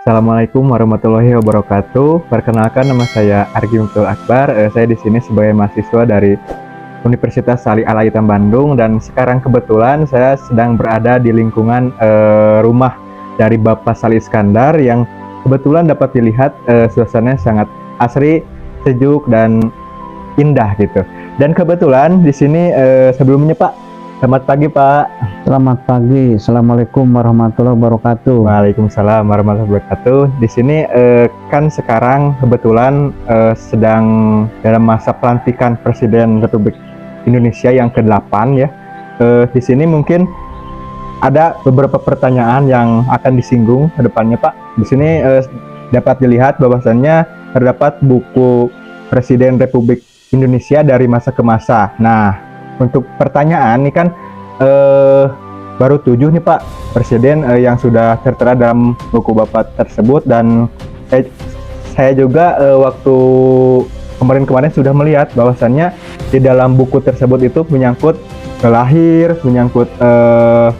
Assalamualaikum warahmatullahi wabarakatuh. Perkenalkan, nama saya Argi Mutul Akbar. Saya di sini sebagai mahasiswa dari Universitas Sali Al Aitam Bandung, dan sekarang kebetulan saya sedang berada di lingkungan rumah dari Bapak Sali Iskandar yang kebetulan dapat dilihat suasananya sangat asri, sejuk dan indah gitu. Dan kebetulan di sini sebelumnya Pak, selamat pagi Pak. Selamat pagi, Assalamualaikum warahmatullahi wabarakatuh. Waalaikumsalam warahmatullahi wabarakatuh. Di sini kan sekarang kebetulan sedang dalam masa pelantikan Presiden Republik Indonesia yang ke-8 ya. Di sini mungkin ada beberapa pertanyaan yang akan disinggung ke depannya Pak. Di sini dapat dilihat bahwasannya terdapat buku Presiden Republik Indonesia dari masa ke masa. Nah, untuk pertanyaan ini kan baru 7 nih Pak Presiden yang sudah tertera dalam buku Bapak tersebut, dan saya juga waktu kemarin sudah melihat bahwasannya di dalam buku tersebut itu menyangkut lahir, menyangkut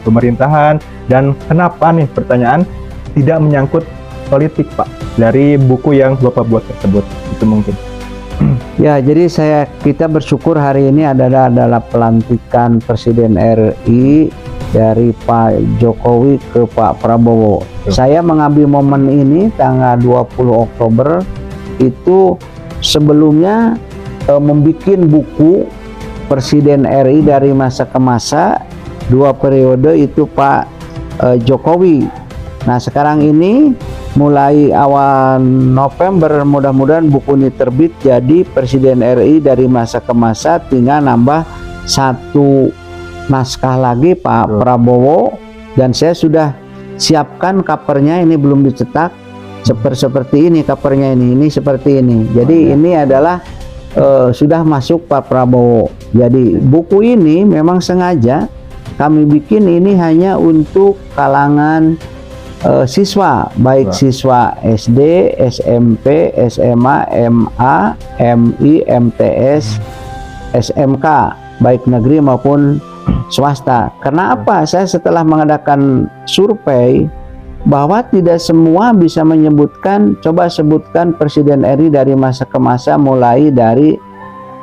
pemerintahan, dan kenapa nih pertanyaan tidak menyangkut politik Pak dari buku yang Bapak buat tersebut, itu mungkin. Ya, jadi kita bersyukur hari ini adalah pelantikan Presiden RI dari Pak Jokowi ke Pak Prabowo. Saya mengambil momen ini tanggal 20 Oktober itu sebelumnya membuat buku Presiden RI dari masa ke masa 2 periode itu Pak Jokowi. Nah, sekarang ini mulai awal November mudah-mudahan buku ini terbit jadi Presiden RI dari masa ke masa, tinggal nambah 1 naskah lagi Pak Prabowo, dan saya sudah siapkan covernya, ini belum dicetak, seperti ini covernya, ini seperti ini. Jadi ini adalah sudah masuk Pak Prabowo. Jadi buku ini memang sengaja kami bikin ini hanya untuk kalangan siswa, baik siswa SD, SMP, SMA, MA, MI, MTS, SMK, baik negeri maupun swasta. Karena apa? Saya setelah mengadakan survei bahwa tidak semua bisa menyebutkan, coba sebutkan Presiden RI dari masa ke masa mulai dari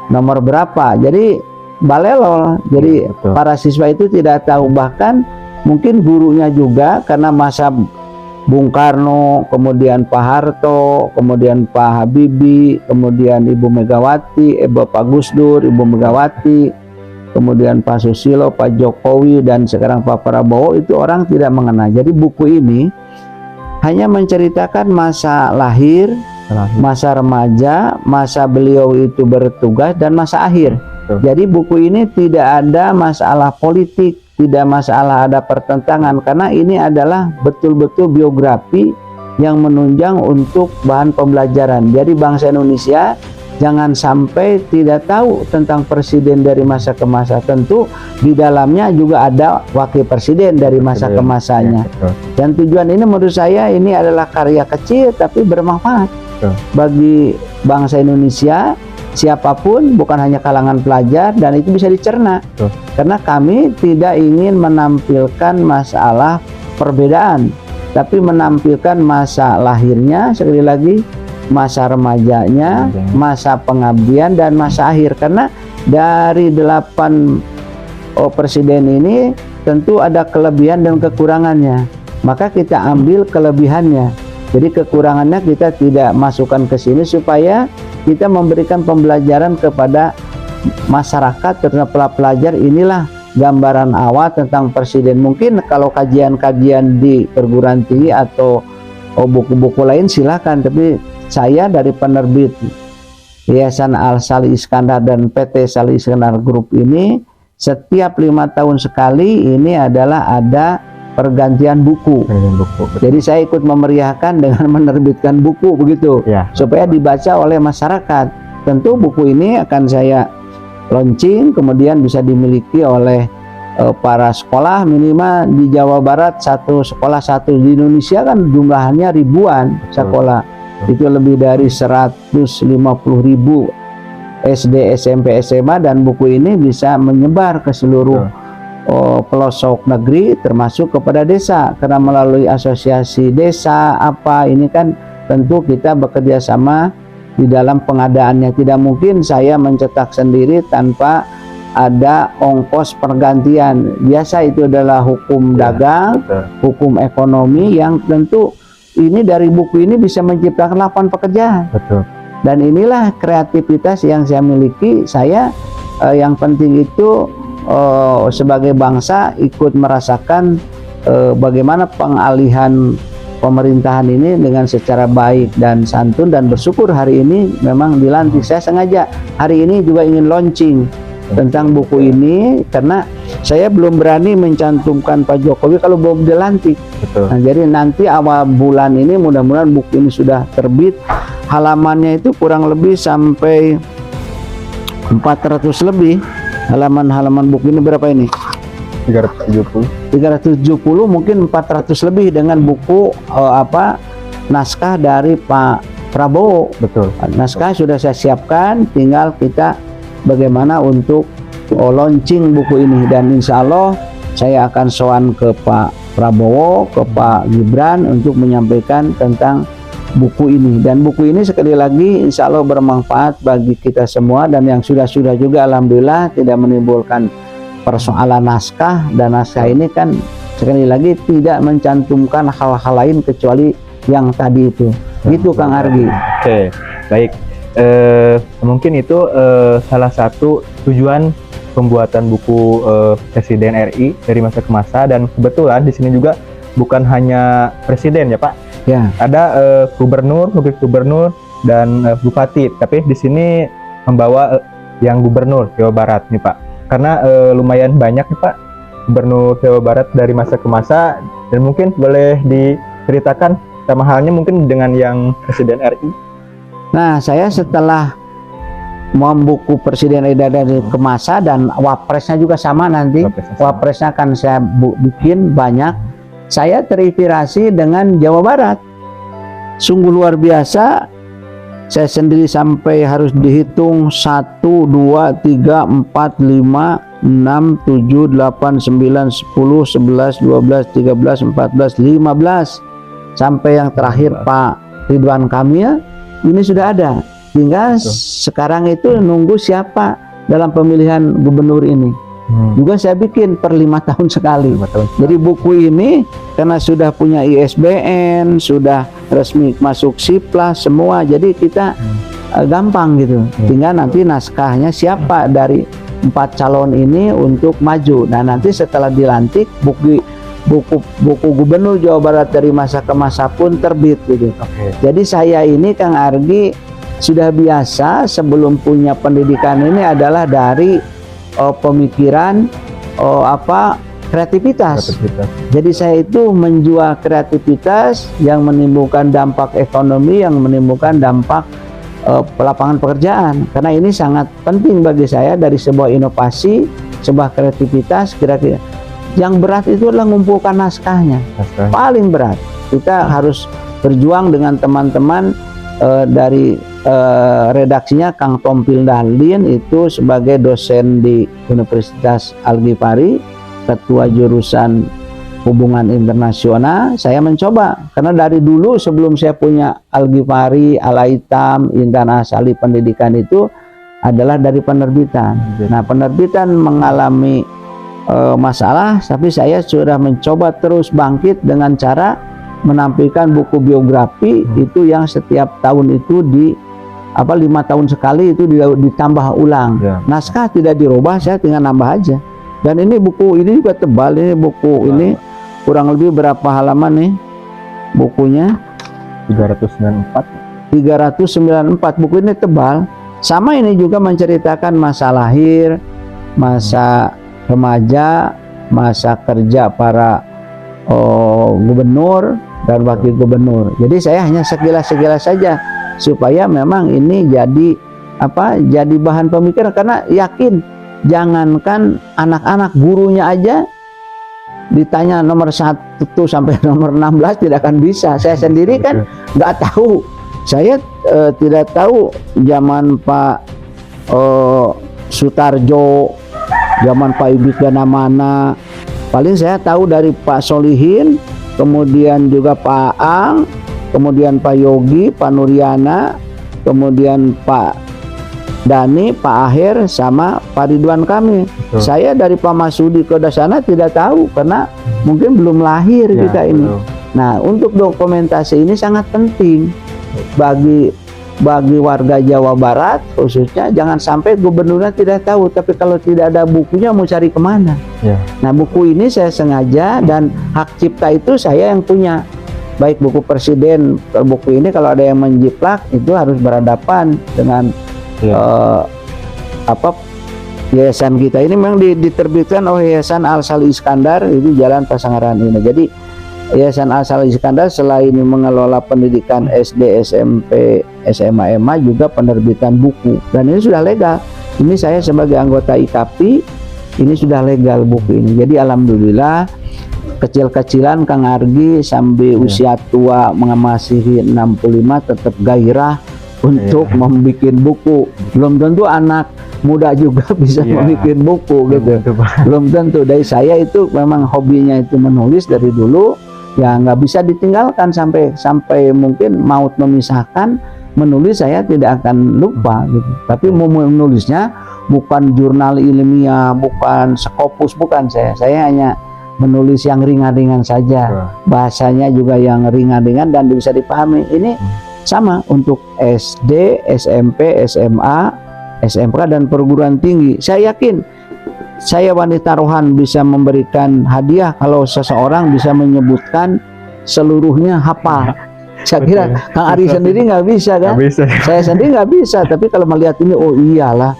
nomor berapa. Jadi balelol. Jadi para siswa itu tidak tahu, bahkan mungkin gurunya juga, karena masa Bung Karno, kemudian Pak Harto, kemudian Pak Habibie, kemudian Ibu Megawati, Bapak Gus Dur, Ibu Megawati, kemudian Pak Susilo, Pak Jokowi, dan sekarang Pak Prabowo, itu orang tidak mengenal. Jadi buku ini hanya menceritakan masa lahir, masa remaja, masa beliau itu bertugas, dan masa akhir. Jadi buku ini tidak ada masalah politik, tidak masalah ada pertentangan, karena ini adalah betul-betul biografi yang menunjang untuk bahan pembelajaran. Jadi bangsa Indonesia jangan sampai tidak tahu tentang presiden dari masa ke masa. Tentu di dalamnya juga ada wakil presiden dari masa ke masanya. Dan tujuan ini menurut saya ini adalah karya kecil tapi bermanfaat bagi bangsa Indonesia, siapapun, bukan hanya kalangan pelajar, dan itu bisa dicerna. Karena kami tidak ingin menampilkan masalah perbedaan, tapi menampilkan masa lahirnya, sekali lagi masa remajanya, masa pengabdian, dan masa akhir. Karena dari 8 presiden ini tentu ada kelebihan dan kekurangannya, maka kita ambil kelebihannya. Jadi kekurangannya kita tidak masukkan ke sini supaya kita memberikan pembelajaran kepada masyarakat, terutama pelajar. Inilah gambaran awal tentang presiden. Mungkin kalau kajian-kajian di perguruan tinggi atau buku-buku lain silakan, tapi saya dari penerbit Yayasan Al Sali Iskandar dan PT Sali Iskandar Group ini setiap 5 tahun sekali ini adalah ada pergantian buku. Jadi saya ikut memeriahkan dengan menerbitkan buku begitu, supaya dibaca oleh masyarakat. Tentu buku ini akan saya launching, kemudian bisa dimiliki oleh para sekolah, minimal di Jawa Barat satu sekolah, satu di Indonesia kan jumlahnya ribuan sekolah. Itu lebih dari 150.000 SD, SMP, SMA, dan buku ini bisa menyebar ke seluruh pelosok negeri termasuk kepada desa, karena melalui asosiasi desa ini kan tentu kita bekerja sama di dalam pengadaannya. Tidak mungkin saya mencetak sendiri tanpa ada ongkos pergantian. Biasa itu adalah hukum dagang, hukum ekonomi yang tentu ini dari buku ini bisa menciptakan lapangan pekerjaan. Betul. Dan inilah kreativitas yang saya miliki. Saya yang penting itu sebagai bangsa ikut merasakan bagaimana pengalihan pemerintahan ini dengan secara baik dan santun, dan bersyukur hari ini memang dilantik. Saya sengaja hari ini juga ingin launching tentang buku ini karena saya belum berani mencantumkan Pak Jokowi kalau belum dilantik. Betul. Nah, jadi nanti awal bulan ini mudah-mudahan buku ini sudah terbit. Halamannya itu kurang lebih sampai 400 lebih. Halaman buku ini berapa ini? 370, mungkin 400 lebih dengan buku naskah dari Pak Prabowo. Betul. Naskah sudah saya siapkan, tinggal kita bagaimana untuk launching buku ini, dan insya Allah saya akan sowan ke Pak Prabowo, ke Pak Gibran untuk menyampaikan tentang buku ini. Dan buku ini sekali lagi insya Allah bermanfaat bagi kita semua, dan yang sudah juga alhamdulillah tidak menimbulkan persoalan naskah. Dan naskah ini kan sekali lagi tidak mencantumkan hal-hal lain kecuali yang tadi itu. Gitu Kang Argi. Oke, baik. Mungkin itu salah satu tujuan pembuatan buku Presiden RI dari masa ke masa, dan kebetulan di sini juga bukan hanya presiden ya Pak. Ya. Ada gubernur, wakil gubernur, dan bupati. Tapi di sini membawa yang gubernur Jawa Barat nih Pak. Karena lumayan banyak nih Pak gubernur Jawa Barat dari masa ke masa, dan mungkin boleh diceritakan sama halnya mungkin dengan yang Presiden RI. Nah, saya setelah membuku Presiden RI dari ke masa, dan wapresnya juga sama nanti. Wapresnya akan saya bikin banyak. Saya terinspirasi dengan Jawa Barat. Sungguh luar biasa. Saya sendiri sampai harus dihitung 1, 2, 3, 4, 5, 6, 7, 8, 9, 10, 11, 12, 13, 14, 15. Sampai yang terakhir Pak Ridwan Kamil. Ini sudah ada. Tinggal sekarang itu nunggu siapa dalam pemilihan gubernur ini. Juga saya bikin per 5 tahun sekali. Jadi buku ini karena sudah punya ISBN, sudah resmi masuk Siplas semua, jadi kita gampang gitu. Tinggal nanti naskahnya siapa dari 4 calon ini untuk maju. Nah, nanti setelah dilantik buku gubernur Jawa Barat dari masa ke masa pun terbit gitu. Jadi saya ini Kang Argi sudah biasa sebelum punya pendidikan ini adalah dari pemikiran kreativitas. Jadi saya itu menjual kreativitas yang menimbulkan dampak ekonomi, yang menimbulkan dampak lapangan pekerjaan. Karena ini sangat penting bagi saya dari sebuah inovasi, sebuah kreativitas. Kira-kira yang berat itu adalah mengumpulkan naskahnya. Paling berat. Kita harus berjuang dengan teman-teman dari redaksinya Kang Tompil Dahlin itu sebagai dosen di Universitas Al-Ghifari, ketua jurusan hubungan internasional. Saya mencoba karena dari dulu sebelum saya punya Al-Ghifari, Al-Aitam, Intan Asali pendidikan itu adalah dari penerbitan. Nah, penerbitan mengalami masalah, tapi saya sudah mencoba terus bangkit dengan cara menampilkan buku biografi itu yang setiap tahun itu 5 tahun sekali itu ditambah ulang. Naskah tidak dirubah, saya tinggal nambah aja. Dan ini buku ini juga tebal. Ini buku ini kurang lebih berapa halaman nih bukunya? 394. Buku ini tebal. Sama ini juga menceritakan masa lahir, masa remaja, masa kerja para gubernur dan wakil gubernur. Jadi saya hanya sekilas-sekilas saja supaya memang ini jadi bahan pemikiran, karena yakin jangankan anak-anak, gurunya aja ditanya nomor 1 sampai nomor 16 tidak akan bisa. Saya sendiri kan nggak tahu. Saya tidak tahu zaman Pak Sutarjo, zaman Pak Ibit Ganamana, Paling saya tahu dari Pak Solihin, kemudian juga Pak Aang, kemudian Pak Yogi, Pak Nuriana, kemudian Pak Dani, Pak Aher, sama Pak Ridwan Kamil. Betul. Saya dari Pak Masudi ke sana tidak tahu karena mungkin belum lahir Ya, kita ini. betul. Nah, untuk dokumentasi ini sangat penting bagi warga Jawa Barat khususnya. Jangan sampai gubernurnya tidak tahu, tapi kalau tidak ada bukunya mau cari kemana? Ya. Nah, buku ini saya sengaja, dan hak cipta itu saya yang punya. Baik buku presiden, buku ini kalau ada yang menjiplak itu harus berhadapan dengan Ya. yayasan kita ini memang diterbitkan oleh Yayasan Al-Salih Iskandar, itu Jalan Pasangaran ini. Jadi Yayasan Al-Salih Iskandar selain mengelola pendidikan SD, SMP, SMA, MA, juga penerbitan buku, dan ini sudah legal. Ini saya sebagai anggota IKAPI, ini sudah legal buku ini. Jadi alhamdulillah, kecil-kecilan Kang Argi sampai usia tua mengamasihi 65 tetap gairah untuk membuat buku. Belum tentu anak muda juga bisa membuat buku gitu. Belum tentu. Dari saya itu memang hobinya itu menulis dari dulu, ya nggak bisa ditinggalkan sampai mungkin maut memisahkan. Menulis saya tidak akan lupa gitu. Tapi mau menulisnya bukan jurnal ilmiah, bukan Scopus, bukan saya. Saya hanya menulis yang ringan-ringan saja. Bahasanya juga yang ringan-ringan dan bisa dipahami. Ini sama untuk SD, SMP, SMA, SMK, dan perguruan tinggi. Saya yakin saya wanita rohan bisa memberikan hadiah kalau seseorang bisa menyebutkan seluruhnya hafal. Saya kira Kang Ari sendiri nggak bisa kan? Nggak bisa. Saya sendiri nggak bisa. Tapi kalau melihat ini, oh iyalah.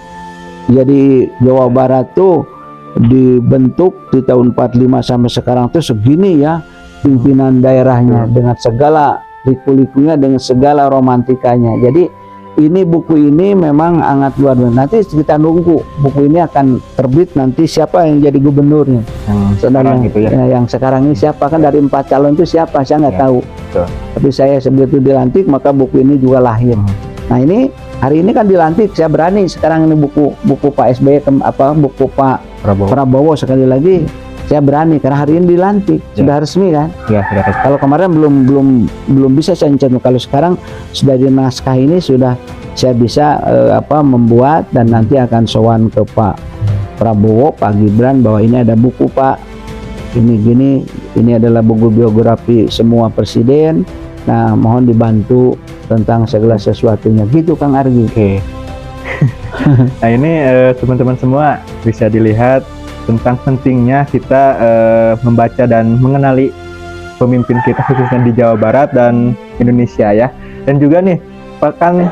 Jadi Jawa Barat tuh dibentuk di tahun 45 sampai sekarang tuh segini ya pimpinan daerahnya dengan segala liku-likunya, dengan segala romantikanya. Jadi ini buku ini memang sangat luar biasa. Nanti kita nunggu buku ini akan terbit, nanti siapa yang jadi gubernurnya. Yang sekarang ini siapa, kan dari 4 calon itu siapa saya nggak tahu. Betul. Tapi saya sebelum dilantik maka buku ini juga lahir. Nah ini hari ini kan dilantik, saya berani sekarang ini buku Pak SBY buku Pak Prabowo sekali lagi. Saya berani karena hari ini dilantik, sudah resmi kan? Ya, sudah resmi. Kalau kemarin belum bisa saya cantum. Kalau sekarang sudah di naskah ini sudah saya bisa membuat, dan nanti akan sowan ke Pak Prabowo, Pak Gibran, bahwa ini ada buku Pak, ini gini, ini adalah buku biografi semua presiden. Nah, mohon dibantu tentang segala sesuatunya. Gitu Kang Argi. Oke. Nah ini teman-teman semua bisa dilihat tentang pentingnya kita membaca dan mengenali pemimpin kita khususnya di Jawa Barat dan Indonesia ya. Dan juga nih, kan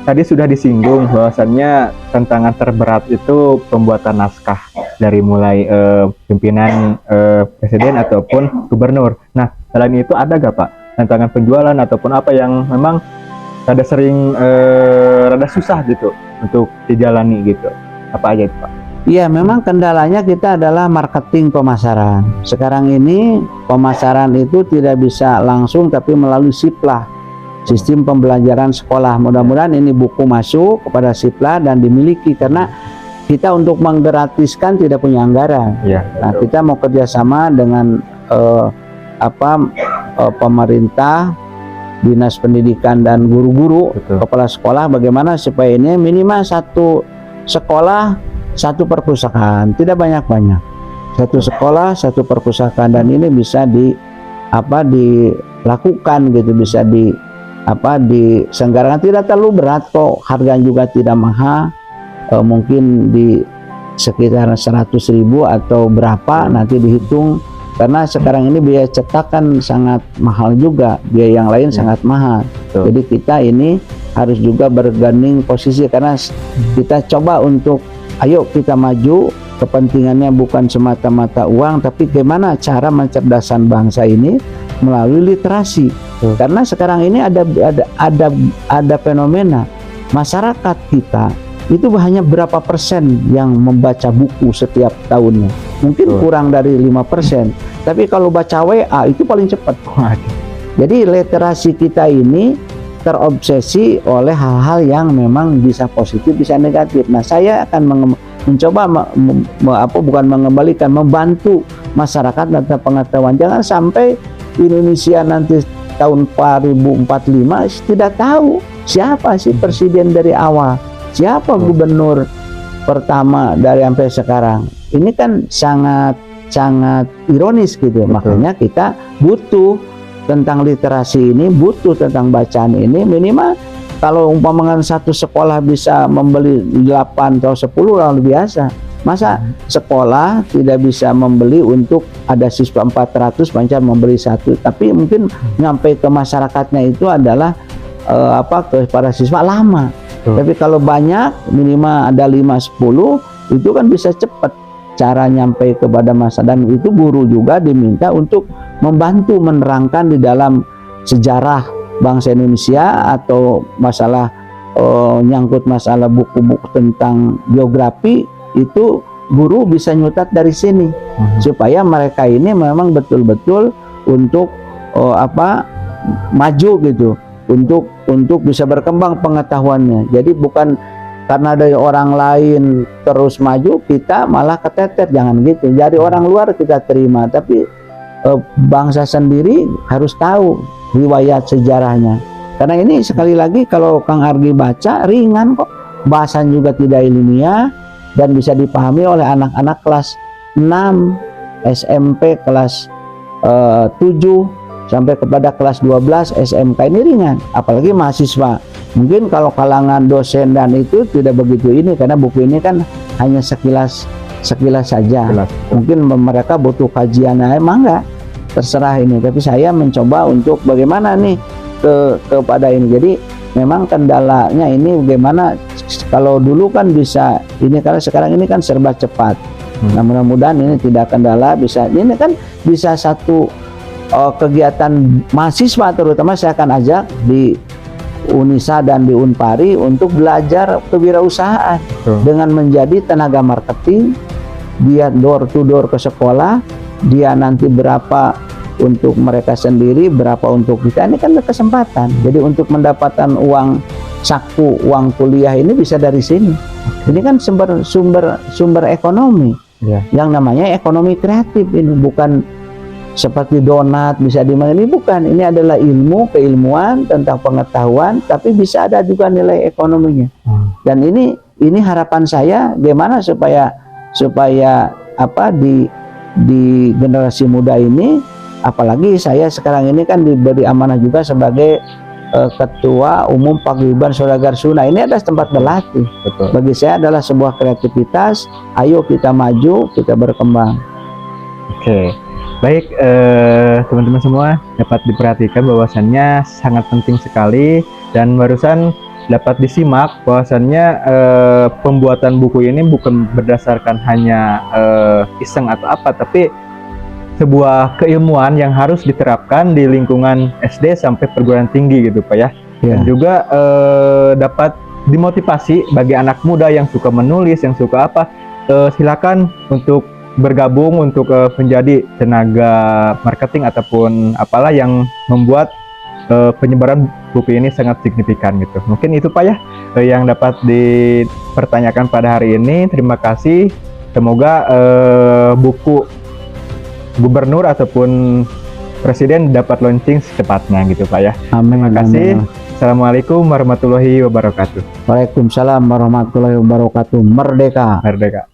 tadi sudah disinggung bahwasannya tantangan terberat itu pembuatan naskah dari mulai pimpinan presiden ataupun gubernur. Nah, selain itu ada gak Pak tantangan penjualan ataupun apa yang memang rada sering rada susah gitu untuk dijalani gitu? Apa aja itu Pak? Iya, memang kendalanya kita adalah marketing pemasaran. Sekarang ini pemasaran itu tidak bisa langsung, tapi melalui SIPLA, sistem pembelajaran sekolah. Mudah-mudahan ini buku masuk kepada SIPLA dan dimiliki, karena kita untuk menggratiskan tidak punya anggaran. Ya, nah, kita mau kerjasama dengan pemerintah, dinas pendidikan dan guru-guru, kepala sekolah, bagaimana supaya ini minimal satu sekolah satu perpustakaan, tidak banyak-banyak, satu sekolah satu perpustakaan, dan ini bisa dilakukan gitu, bisa diselenggarakan, tidak terlalu berat kok, harganya juga tidak mahal, mungkin di sekitar 100.000 atau berapa, nanti dihitung, karena sekarang ini biaya cetak kan sangat mahal juga, biaya yang lain sangat mahal. Jadi kita ini harus juga berganding posisi, karena kita coba untuk ayo kita maju, kepentingannya bukan semata-mata uang, tapi bagaimana cara mencerdaskan bangsa ini melalui literasi. Karena sekarang ini ada fenomena masyarakat kita itu hanya berapa persen yang membaca buku setiap tahunnya, mungkin kurang dari 5%. Tapi kalau baca WA itu paling cepat. Jadi literasi kita ini terobsesi oleh hal-hal yang memang bisa positif bisa negatif. Nah, saya akan mencoba membantu masyarakat tentang pengetahuan. Jangan sampai Indonesia nanti tahun 2045 tidak tahu siapa sih presiden dari awal, siapa gubernur pertama dari sampai sekarang. Ini kan sangat ironis gitu. Makanya kita butuh tentang literasi ini, butuh tentang bacaan ini. Minimal kalau umpamakan satu sekolah bisa membeli 8 atau 10 luar biasa. Masa sekolah tidak bisa membeli untuk ada siswa 400 macam membeli satu, tapi mungkin nyampe ke masyarakatnya itu adalah kepada siswa lama. Tapi kalau banyak minimal ada 5-10 itu kan bisa cepat cara nyampe kepada masa, dan itu guru juga diminta untuk membantu menerangkan di dalam sejarah bangsa Indonesia atau masalah nyangkut masalah buku-buku tentang geografi, itu guru bisa nyutat dari sini supaya mereka ini memang betul-betul untuk maju gitu, untuk bisa berkembang pengetahuannya. Jadi bukan karena dari orang lain terus maju kita malah keteter, jangan gitu. Dari orang luar kita terima, tapi bangsa sendiri harus tahu riwayat sejarahnya. Karena ini sekali lagi kalau Kang Argi baca ringan kok, bahasan juga tidak ilmiah dan bisa dipahami oleh anak-anak kelas 6 SMP, kelas 7 sampai kepada kelas 12 SMK. Ini ringan, apalagi mahasiswa. Mungkin kalau kalangan dosen dan itu tidak begitu ini, karena buku ini kan hanya sekilas saja. Mungkin mereka butuh kajian, emang enggak, terserah ini. Tapi saya mencoba untuk bagaimana nih kepada ini. Jadi memang kendalanya ini bagaimana, kalau dulu kan bisa ini, karena sekarang ini kan serba cepat. Nah, mudah-mudahan ini tidak kendala, bisa ini kan bisa satu kegiatan mahasiswa, terutama saya akan ajak di Unisa dan di Unpari untuk belajar kewirausahaan dengan menjadi tenaga marketing. Dia door to door ke sekolah, dia nanti berapa untuk mereka sendiri, berapa untuk kita. Ini kan kesempatan. Jadi untuk mendapatkan uang saku, uang kuliah ini bisa dari sini. Ini kan sumber ekonomi, yang namanya ekonomi kreatif. Ini bukan seperti donat bisa dimana, ini bukan. Ini adalah ilmu, keilmuan tentang pengetahuan, tapi bisa ada juga nilai ekonominya. Dan ini harapan saya bagaimana supaya di generasi muda ini, apalagi saya sekarang ini kan diberi amanah juga sebagai Ketua Umum Paguyuban Saudagar Suna. Ini adalah tempat berlatih. Bagi saya adalah sebuah kreativitas. Ayo kita maju, kita berkembang. Oke. Baik, teman-teman semua, dapat diperhatikan bahwasannya sangat penting sekali, dan barusan dapat disimak bahwasannya pembuatan buku ini bukan berdasarkan hanya iseng atau apa, tapi sebuah keilmuan yang harus diterapkan di lingkungan SD sampai perguruan tinggi gitu Pak ya. Dan juga dapat dimotivasi bagi anak muda yang suka menulis, yang suka apa, silakan untuk bergabung untuk menjadi tenaga marketing ataupun apalah yang membuat penyebaran buku ini sangat signifikan gitu. Mungkin itu Pak ya yang dapat dipertanyakan pada hari ini. Terima kasih. Semoga buku gubernur ataupun presiden dapat launching secepatnya gitu Pak ya. Amin. Terima kasih. Assalamualaikum warahmatullahi wabarakatuh. Waalaikumsalam warahmatullahi wabarakatuh. Merdeka. Merdeka.